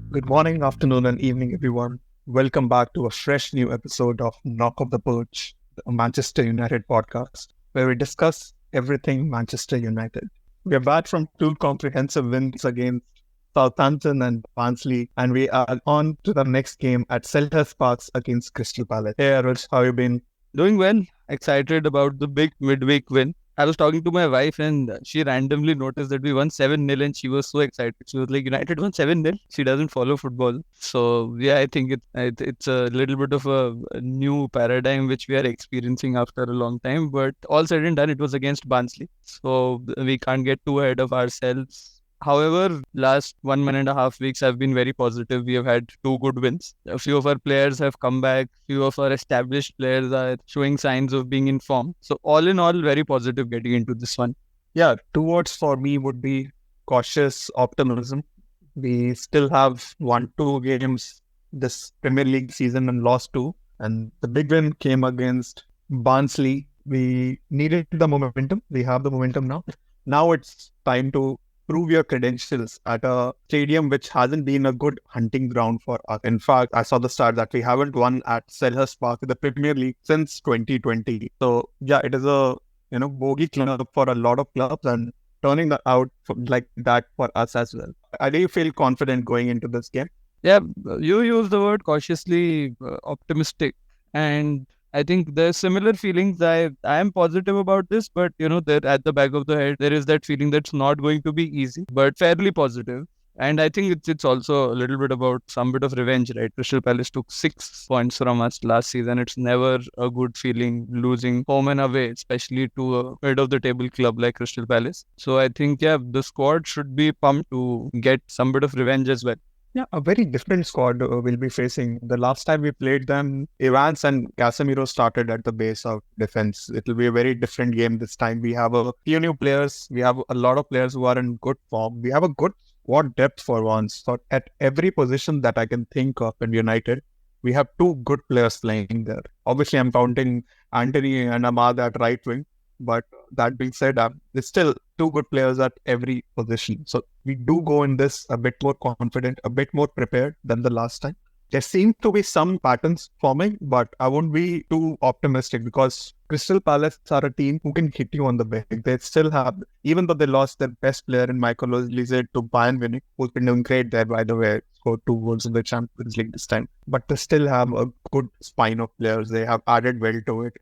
Good morning, afternoon, and evening, everyone. Welcome back to a fresh new episode of Knock of the Perch, a Manchester United podcast, where we discuss everything Manchester United. We are back from two comprehensive wins against Southampton and Barnsley, and we are on to the next game at Selhurst Park against Crystal Palace. Hey, Aruj, how you been? Doing well. Excited about the big midweek win. I was talking to my wife and she randomly noticed that we won 7-0 and she was so excited. She was like, United won 7-0. She doesn't follow football. So, yeah, I think it's a little bit of a new paradigm which we are experiencing after a long time. But all said and done, it was against Barnsley. So, we can't get too ahead of ourselves. However, last 1.5 weeks have been very positive. We have had two good wins. A few of our players have come back. Few of our established players are showing signs of being in form. So all in all, very positive getting into this one. Yeah, two words for me would be cautious optimism. We still have won two games this Premier League season and lost two. And the big win came against Barnsley. We needed the momentum. We have the momentum now. Now it's time to prove your credentials at a stadium which hasn't been a good hunting ground for us. In fact, I saw the stat that we haven't won at Selhurst Park in the Premier League since 2020. So yeah, it is a bogey club for a lot of clubs, and turning that out like that for us as well. I do feel confident going into this game. Yeah, you use the word cautiously optimistic, and I think there's similar feelings. I am positive about this, but there at the back of the head there is that feeling that's not going to be easy, but fairly positive. And I think it's also a little bit about some bit of revenge, right? Crystal Palace took 6 points from us last season. It's never a good feeling losing home and away, especially to a mid of the table club like Crystal Palace. So I think the squad should be pumped to get some bit of revenge as well. Yeah, a very different squad we'll be facing. The last time we played them, Evans and Casemiro started at the base of defense. It will be a very different game this time. We have a few new players. We have a lot of players who are in good form. We have a good squad depth for once. So at every position that I can think of in United, we have two good players playing there. Obviously, I'm counting Anthony and Ahmad at right wing. But that being said, there's still two good players at every position. So we do go in this a bit more confident, a bit more prepared than the last time. There seem to be some patterns forming, but I won't be too optimistic because Crystal Palace are a team who can hit you on the back. They still have, even though they lost their best player in Michael Olise to Bayern Munich, who's been doing great there, by the way, scored 2 goals in the Champions League this time. But they still have a good spine of players. They have added well to it.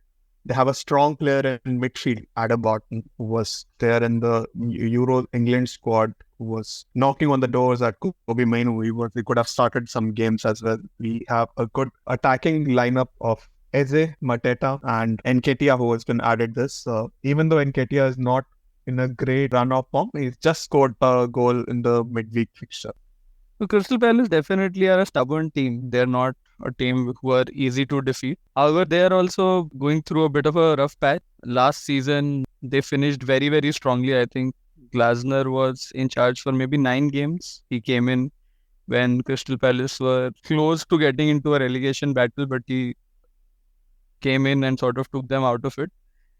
They have a strong player in midfield, Adam Barton, who was there in the Euro England squad, who was knocking on the doors at Kobe Mainu. We could have started some games as well. We have a good attacking lineup of Eze, Mateta, and Nketiah, who has been added this. Even though Nketiah is not in a great run of form, he's just scored a goal in the midweek fixture. So Crystal Palace definitely are a stubborn team. They're not a team who are easy to defeat. However, they are also going through a bit of a rough patch. Last season, they finished very, very strongly. I think Glasner was in charge for maybe 9 games. He came in when Crystal Palace were close to getting into a relegation battle, but he came in and sort of took them out of it.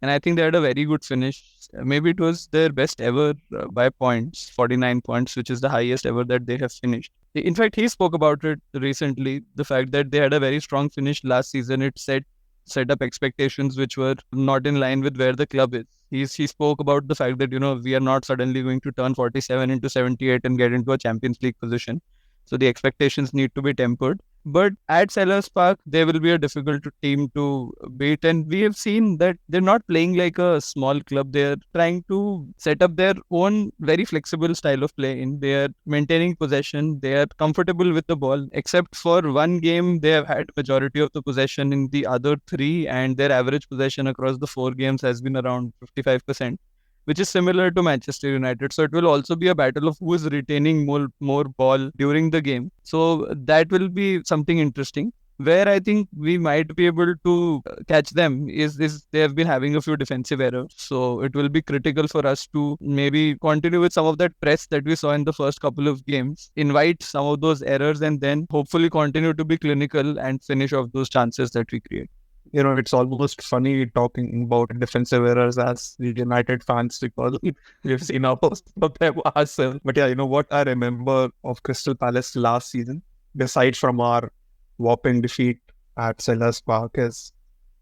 And I think they had a very good finish. Maybe it was their best ever by points, 49 points, which is the highest ever that they have finished. In fact, he spoke about it recently, the fact that they had a very strong finish last season. It set up expectations which were not in line with where the club is. He spoke about the fact that, we are not suddenly going to turn 47 into 78 and get into a Champions League position. So the expectations need to be tempered. But at Selhurst Park, they will be a difficult team to beat. And we have seen that they're not playing like a small club. They're trying to set up their own very flexible style of play. They are maintaining possession. They are comfortable with the ball. Except for one game, they have had majority of the possession in the other three. And their average possession across the 4 games has been around 55%. Which is similar to Manchester United. So it will also be a battle of who is retaining more ball during the game. So that will be something interesting. Where I think we might be able to catch them is they have been having a few defensive errors. So it will be critical for us to maybe continue with some of that press that we saw in the first couple of games, invite some of those errors and then hopefully continue to be clinical and finish off those chances that we create. It's almost funny talking about defensive errors as the United fans because we've seen our most of them ourselves. But yeah, you know what I remember of Crystal Palace last season, besides from our whopping defeat at Selhurst Park, is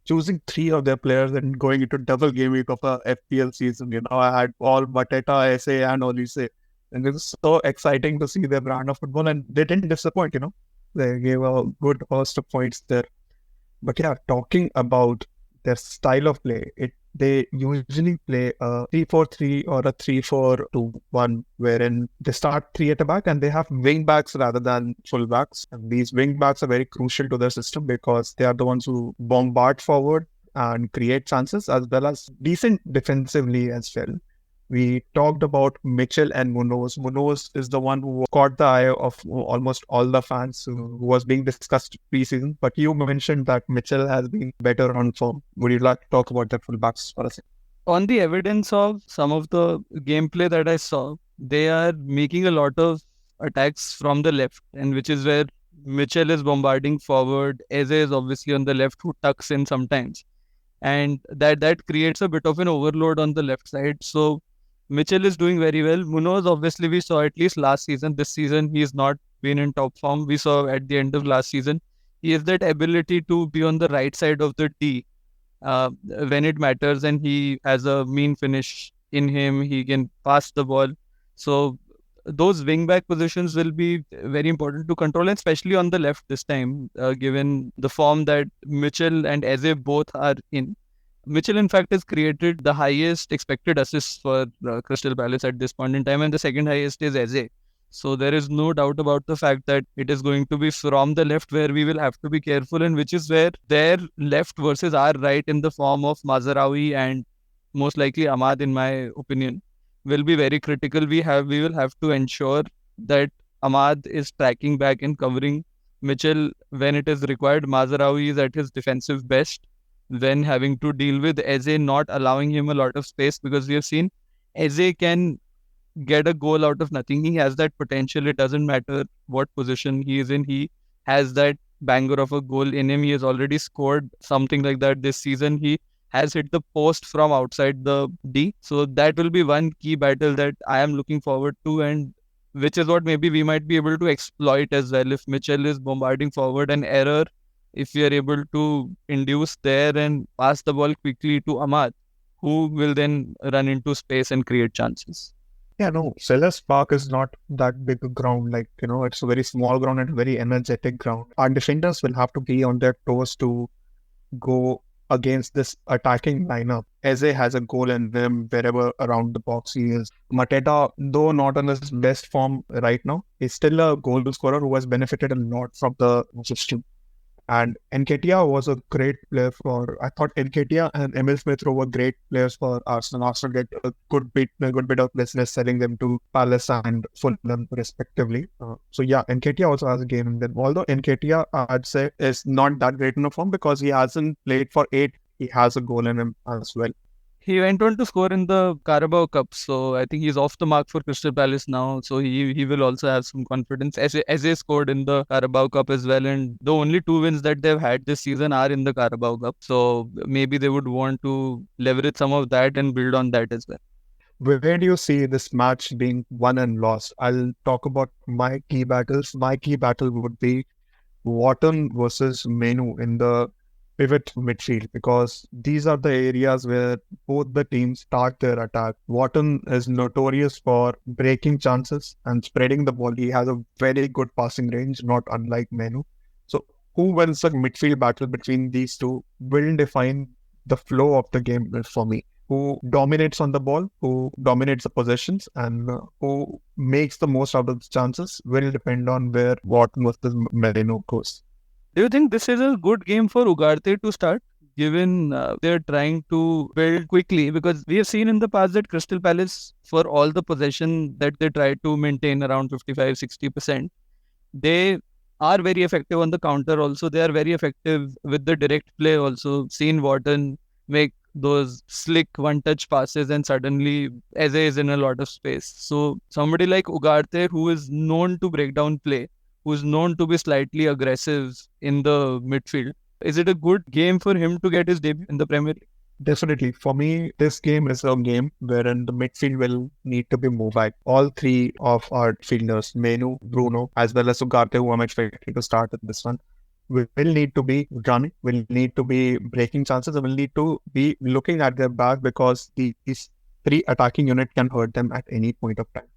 choosing three of their players and going into double game week of a FPL season. I had all Mateta, SA, and Olise. And it was so exciting to see their brand of football, and they didn't disappoint. They gave a good host of points there. But yeah, talking about their style of play, they usually play a 3-4-3 or a 3-4-2-1, wherein they start three at the back and they have wing backs rather than full backs. And these wing backs are very crucial to their system because they are the ones who bombard forward and create chances as well as decent defensively as well. We talked about Mitchell and Munoz. Munoz is the one who caught the eye of almost all the fans who was being discussed preseason. But you mentioned that Mitchell has been better on form. Would you like to talk about that fullbacks for a second? On the evidence of some of the gameplay that I saw, they are making a lot of attacks from the left, and which is where Mitchell is bombarding forward. Eze is obviously on the left, who tucks in sometimes, and that creates a bit of an overload on the left side. So Mitchell is doing very well. Munoz, obviously, we saw at least last season. This season, he's not been in top form. We saw at the end of last season, he has that ability to be on the right side of the D when it matters, and he has a mean finish in him. He can pass the ball. So those wing back positions will be very important to control, and especially on the left this time, given the form that Mitchell and Eze both are in. Mitchell, in fact, has created the highest expected assists for Crystal Palace at this point in time, and the second highest is Eze. So there is no doubt about the fact that it is going to be from the left where we will have to be careful, and which is where their left versus our right in the form of Mazraoui and most likely Ahmad, in my opinion, will be very critical. We will have to ensure that Ahmad is tracking back and covering Mitchell when it is required. Mazraoui is at his defensive best when having to deal with Eze not allowing him a lot of space, because we have seen Eze can get a goal out of nothing. He has that potential. It doesn't matter what position he is in. He has that banger of a goal in him. He has already scored something like that this season. He has hit the post from outside the D. So that will be one key battle that I am looking forward to, and which is what maybe we might be able to exploit as well. If Mitchell is bombarding forward, an error, if we are able to induce there and pass the ball quickly to Ahmad, who will then run into space and create chances. Yeah, no, Selhurst Park is not that big a ground. It's a very small ground and a very energetic ground. Our defenders will have to be on their toes to go against this attacking lineup. Eze has a goal in him wherever around the box he is. Mateta, though not on his best form right now, is still a goal scorer who has benefited a lot from the system. And Nketiah was a great player I thought Nketiah and Emil Smith Rowe were great players for Arsenal. Arsenal get a good bit of business selling them to Palace and Fulham respectively. So yeah, Nketiah also has a game in them. Although Nketiah, I'd say, is not that great in a form because he hasn't played for 8. He has a goal in him as well. He went on to score in the Carabao Cup, so I think he's off the mark for Crystal Palace now. So he will also have some confidence. Eze scored in the Carabao Cup as well, and the only 2 wins that they've had this season are in the Carabao Cup. So maybe they would want to leverage some of that and build on that as well. Where do you see this match being won and lost? I'll talk about my key battles. My key battle would be Wharton versus Menu in the pivot midfield, because these are the areas where both the teams start their attack. Wharton is notorious for breaking chances and spreading the ball. He has a very good passing range, not unlike Menu. So who wins the midfield battle between these two will define the flow of the game for me. Who dominates on the ball, who dominates the possessions, and who makes the most out of the chances will depend on where Wharton versus Merino goes. Do you think this is a good game for Ugarte to start, given they're trying to build quickly? Because we have seen in the past that Crystal Palace, for all the possession that they try to maintain around 55-60%, they are very effective on the counter also. They are very effective with the direct play also. Seen Wharton make those slick one-touch passes and suddenly Eze is in a lot of space. So somebody like Ugarte, who is known to break down play, who's known to be slightly aggressive in the midfield, Is it a good game for him to get his debut in the Premier League? Definitely. For me, this game is a game wherein the midfield will need to be mobile. All three of our fielders, Menu, Bruno, as well as Ugarte, who I'm expecting to start at this one, will need to be running, will need to be breaking chances, and will need to be looking at their back because these three attacking unit can hurt them at any point of time.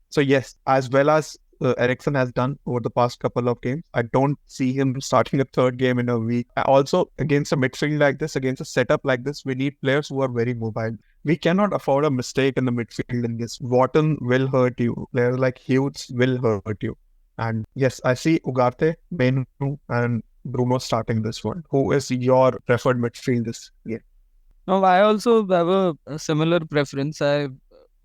So yes, as well as Ericsson has done over the past couple of games, I don't see him starting a third game in a week. Also, against a midfield like this, against a setup like this, we need players who are very mobile. We cannot afford a mistake in the midfield in this. Wharton will hurt you. Players like Hughes will hurt you. And yes, I see Ugarte, Menu, and Bruno starting this one. Who is your preferred midfield this game? No, I also have a similar preference. I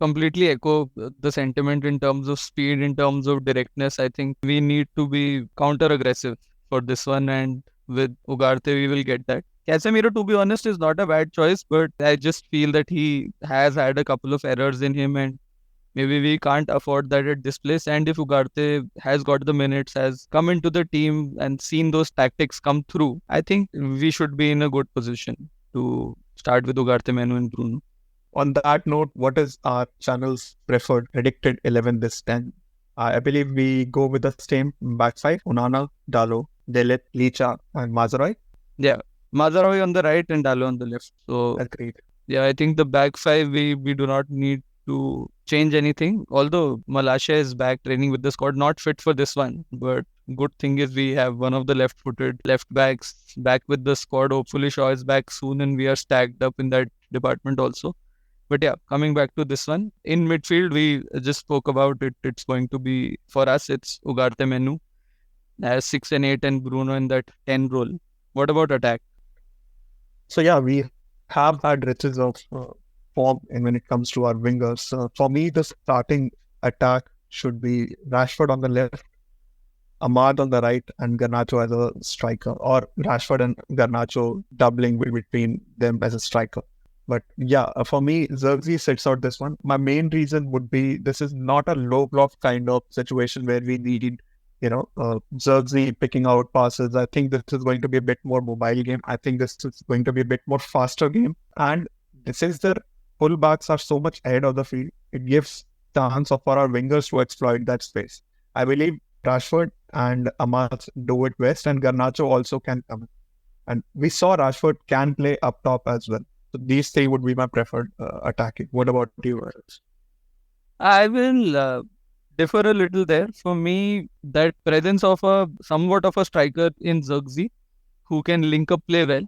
completely echo the sentiment in terms of speed, in terms of directness. I think we need to be counter aggressive for this one, and with Ugarte, we will get that. Casemiro, to be honest, is not a bad choice, but I just feel that he has had a couple of errors in him, and maybe we can't afford that at this place. And if Ugarte has got the minutes, has come into the team and seen those tactics come through, I think we should be in a good position to start with Ugarte, Menu, and Bruno. On that note, what is our channel's preferred predicted 11 this time? I believe we go with the same back five: Onana, Dalo, Delit, Licha, and Mazaroy. Yeah, Mazaroy on the right and Dalo on the left. So Agreed. yeah, I think the back five, we do not need to change anything. Although Malaysia is back training with the squad, not fit for this one. But good thing is we have one of the left-footed left backs back with the squad. Hopefully Shaw is back soon and we are stacked up in that department also. But yeah, coming back to this one, in midfield, we just spoke about it. It's going to be, for us, it's Ugarte, Menu as 6 and 8 and Bruno in that 10 role. What about attack? So yeah, we have had riches of form and when it comes to our wingers. For me, the starting attack should be Rashford on the left, Ahmad on the right, and Garnacho as a striker, or Rashford and Garnacho doubling between them as a striker. But yeah, for me, Zirkzee sits out this one. My main reason would be this is not a low block kind of situation where we need, Zirkzee picking out passes. I think this is going to be a bit more mobile game. I think this is going to be a bit more faster game. And since the fullbacks are so much ahead of the field, it gives chance for our wingers to exploit that space. I believe Rashford and Ahmad do it best, and Garnacho also can come in. And we saw Rashford can play up top as well. So these three would be my preferred attacking. What about you, Alex? I will differ a little there. For me, that presence of a somewhat of a striker in Zirkzee who can link up play well,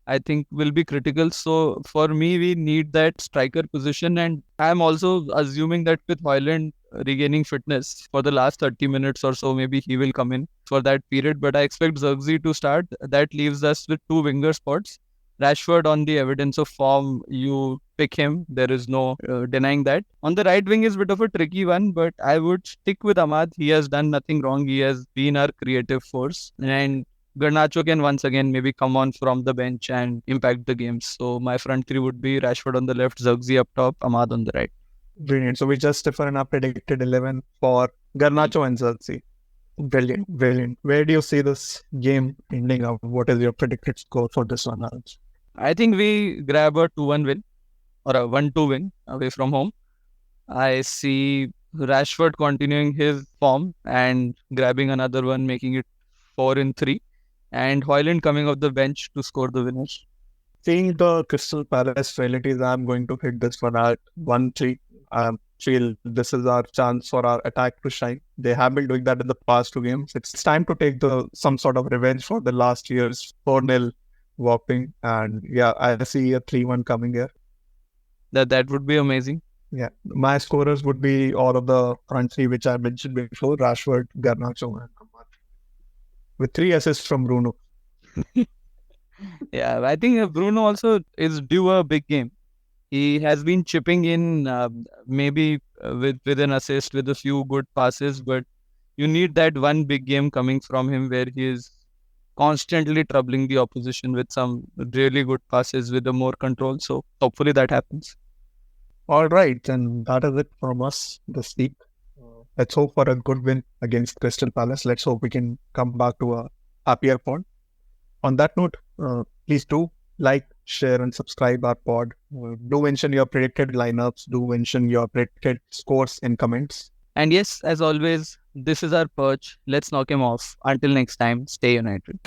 I think will be critical. So for me, we need that striker position. And I'm also assuming that with Højlund regaining fitness for the last 30 minutes or so, maybe he will come in for that period. But I expect Zirkzee to start. That leaves us with two winger spots. Rashford, on the evidence of form, you pick him. There is no denying that. On the right wing is a bit of a tricky one, but I would stick with Ahmad. He has done nothing wrong. He has been our creative force. And Garnacho can once again maybe come on from the bench and impact the game. So my front three would be Rashford on the left, Zirkzee up top, Ahmad on the right. Brilliant. So we just differ in our predicted 11 for Garnacho and Zirkzee. Brilliant. Where do you see this game ending up? What is your predicted score for this one, Alex? I think we grab a 2-1 win or a 1-2 win away from home. I see Rashford continuing his form and grabbing another one, making it 4-3. And Højlund coming off the bench to score the winners. Seeing the Crystal Palace realities, I'm going to hit this one at 1-3. I feel this is our chance for our attack to shine. They have been doing that in the past two games. It's time to take some sort of revenge for the last year's 4-0 whopping. And yeah, I see a 3-1 coming here. That would be amazing. Yeah, my scorers would be all of the front three, which I mentioned before: Rashford, Garnacho, and Ahmad, with 3 assists from Bruno. Yeah, I think Bruno also is due a big game. He has been chipping in maybe with an assist, with a few good passes, but you need that one big game coming from him where he is constantly troubling the opposition with some really good passes with a more control. So hopefully that happens. All right, and that is it from us this week. Let's hope for a good win against Crystal Palace. Let's hope we can come back to a happier point. On that note, please do like, share, and subscribe our pod. Do mention your predicted lineups. Do mention your predicted scores in comments. And yes, as always, this is our perch. Let's knock him off. Until next time, stay united.